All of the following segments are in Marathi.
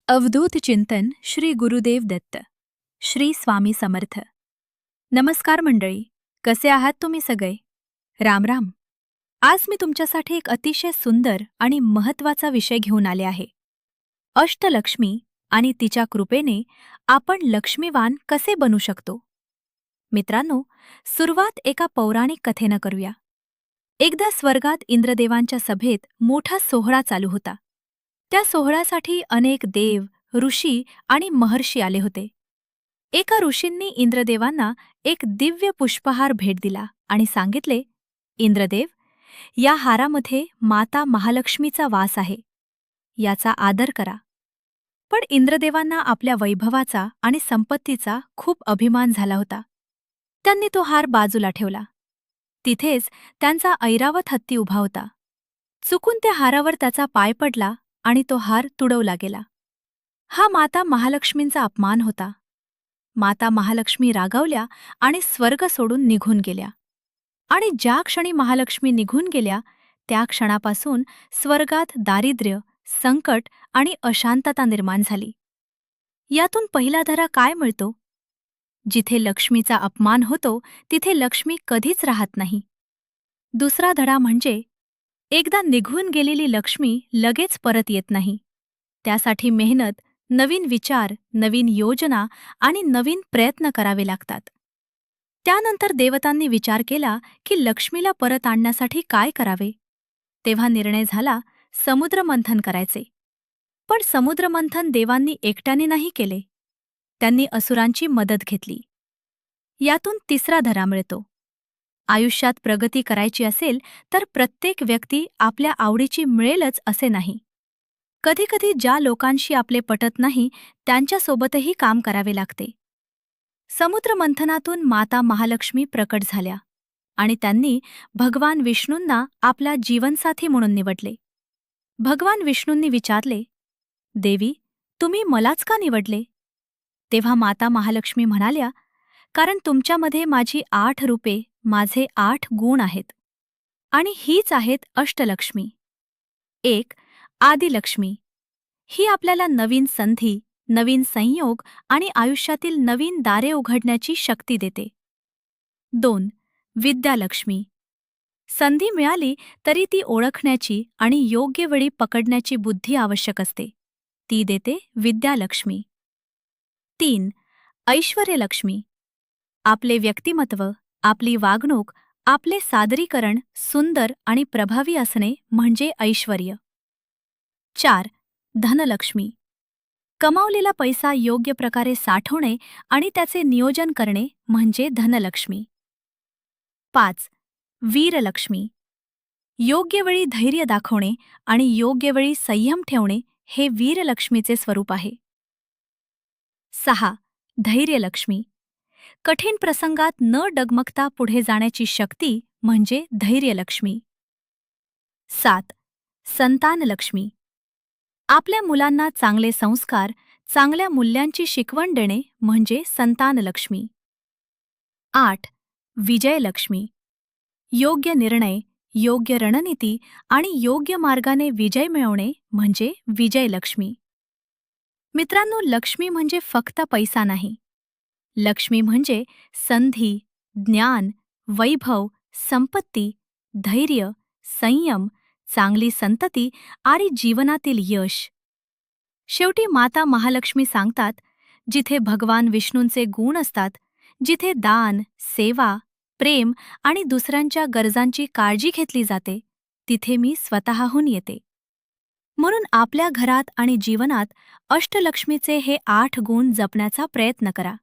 अवधूत चिंतन श्री गुरुदेव दत्त. श्री स्वामी समर्थ. नमस्कार मंडळी, कसे आहात तुम्ही सगळे? राम राम. आज मी तुमच्यासाठी एक अतिशय सुंदर आणि महत्त्वाचा विषय घेऊन आले आहे. अष्टलक्ष्मी आणि तिच्या कृपेने आपण लक्ष्मीवान कसे बनू शकतो. मित्रांनो, सुरुवात एका पौराणिक कथेनं करूया. एकदा स्वर्गात इंद्रदेवांच्या सभेत मोठा सोहळा चालू होता. त्या सोहळ्यासाठी अनेक देव, ऋषी आणि महर्षी आले होते. एका ऋषींनी इंद्रदेवांना एक दिव्य पुष्पहार भेट दिला आणि सांगितले, इंद्रदेव, या हारामध्ये माता महालक्ष्मीचा वास आहे. याचा आदर करा. पण इंद्रदेवांना आपल्या वैभवाचा आणि संपत्तीचा खूप अभिमान झाला होता. त्यांनी तो हार बाजूला ठेवला. तिथेच त्यांचा ऐरावत हत्ती उभा होता. चुकून त्या हारावर त्याचा पाय पडला आणि तो हार तुडवला गेला. हा माता महालक्ष्मींचा अपमान होता. माता महालक्ष्मी रागावल्या आणि स्वर्ग सोडून निघून गेल्या. आणि ज्या क्षणी महालक्ष्मी निघून गेल्या त्या क्षणापासून स्वर्गात दारिद्र्य, संकट आणि अशांतता निर्माण झाली. यातून पहिला धडा काय मिळतो? जिथे लक्ष्मीचा अपमान होतो तिथे लक्ष्मी कधीच राहत नाही. दुसरा धडा म्हणजे एकदा निघून गेलेली लक्ष्मी लगेच परत येत नाही. त्यासाठी मेहनत, नवीन विचार, नवीन योजना आणि नवीन प्रयत्न करावे लागतात. त्यानंतर देवतांनी विचार केला की लक्ष्मीला परत आणण्यासाठी काय करावे. तेव्हा निर्णय झाला समुद्रमंथन करायचे. पण समुद्रमंथन देवांनी एकट्याने नाही केले. त्यांनी असुरांची मदत घेतली. यातून तिसरा धडा मिळतो. आयुष्यात प्रगती करायची असेल तर प्रत्येक व्यक्ती आपल्या आवडीची मिळेलच असे नाही. कधीकधी ज्या लोकांशी आपले पटत नाही त्यांच्यासोबतही काम करावे लागते. समुद्रमंथनातून माता महालक्ष्मी प्रकट झाल्या आणि त्यांनी भगवान विष्णूंना आपला जीवनसाथी म्हणून निवडले. भगवान विष्णूंनी विचारले, देवी, तुम्ही मलाच का निवडले? तेव्हा माता महालक्ष्मी म्हणाल्या, कारण तुमच्यामध्ये माझी 8 रूपे, माझे 8 गुण आहेत. आणि हीच आहेत अष्टलक्ष्मी. 1. आदिलक्ष्मी. ही आपल्याला नवीन संधी, नवीन संयोग आणि आयुष्यातील नवीन दारे उघडण्याची शक्ती देते. 2. विद्यालक्ष्मी. संधी मिळाली तरी ती ओळखण्याची आणि योग्य वेळी पकडण्याची बुद्धी आवश्यक असते. ती देते विद्यालक्ष्मी. 3. ऐश्वर्यलक्ष्मी. आपले व्यक्तिमत्व, आपली वागणूक, आपले सादरीकरण सुंदर आणि प्रभावी असणे म्हणजे ऐश्वर्य. 4. धनलक्ष्मी. कमावलेला पैसा योग्य प्रकारे साठवणे आणि त्याचे नियोजन करणे म्हणजे धनलक्ष्मी. 5. वीरलक्ष्मी. योग्य वेळी धैर्य दाखवणे आणि योग्य वेळी संयम ठेवणे हे वीरलक्ष्मीचे स्वरूप आहे. 6. धैर्यलक्ष्मी. कठीण प्रसंगात न डगमगता पुढे जाण्याची शक्ती म्हणजे धैर्यलक्ष्मी. 7. संतानलक्ष्मी. आपल्या मुलांना चांगले संस्कार, चांगल्या मूल्यांची शिकवण देणे म्हणजे संतानलक्ष्मी. 8. विजयलक्ष्मी. योग्य निर्णय, योग्य रणनीती आणि योग्य मार्गाने विजय मिळवणे म्हणजे विजयलक्ष्मी. मित्रांनो, लक्ष्मी म्हणजे फक्त पैसा नाही. लक्ष्मी म्हणजे संधी, ज्ञान, वैभव, संपत्ती, धैर्य, संयम, चांगली संतती आणि जीवनातील यश. शेवटी माता महालक्ष्मी सांगतात, जिथे भगवान विष्णूंचे गुण असतात, जिथे दान, सेवा, प्रेम आणि दुसऱ्यांच्या गरजांची काळजी घेतली जाते, तिथे मी स्वतःहून येते. म्हणून आपल्या घरात आणि जीवनात अष्टलक्ष्मीचे हे 8 गुण जपण्याचा प्रयत्न करा.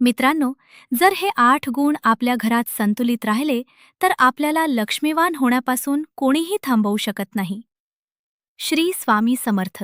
मित्रांनो, जर हे 8 गुण आपल्या घरात संतुलित राहिले तर आपल्याला लक्ष्मीवान होण्यापासून कोणीही थांबवू शकत नाही. श्री स्वामी समर्थ.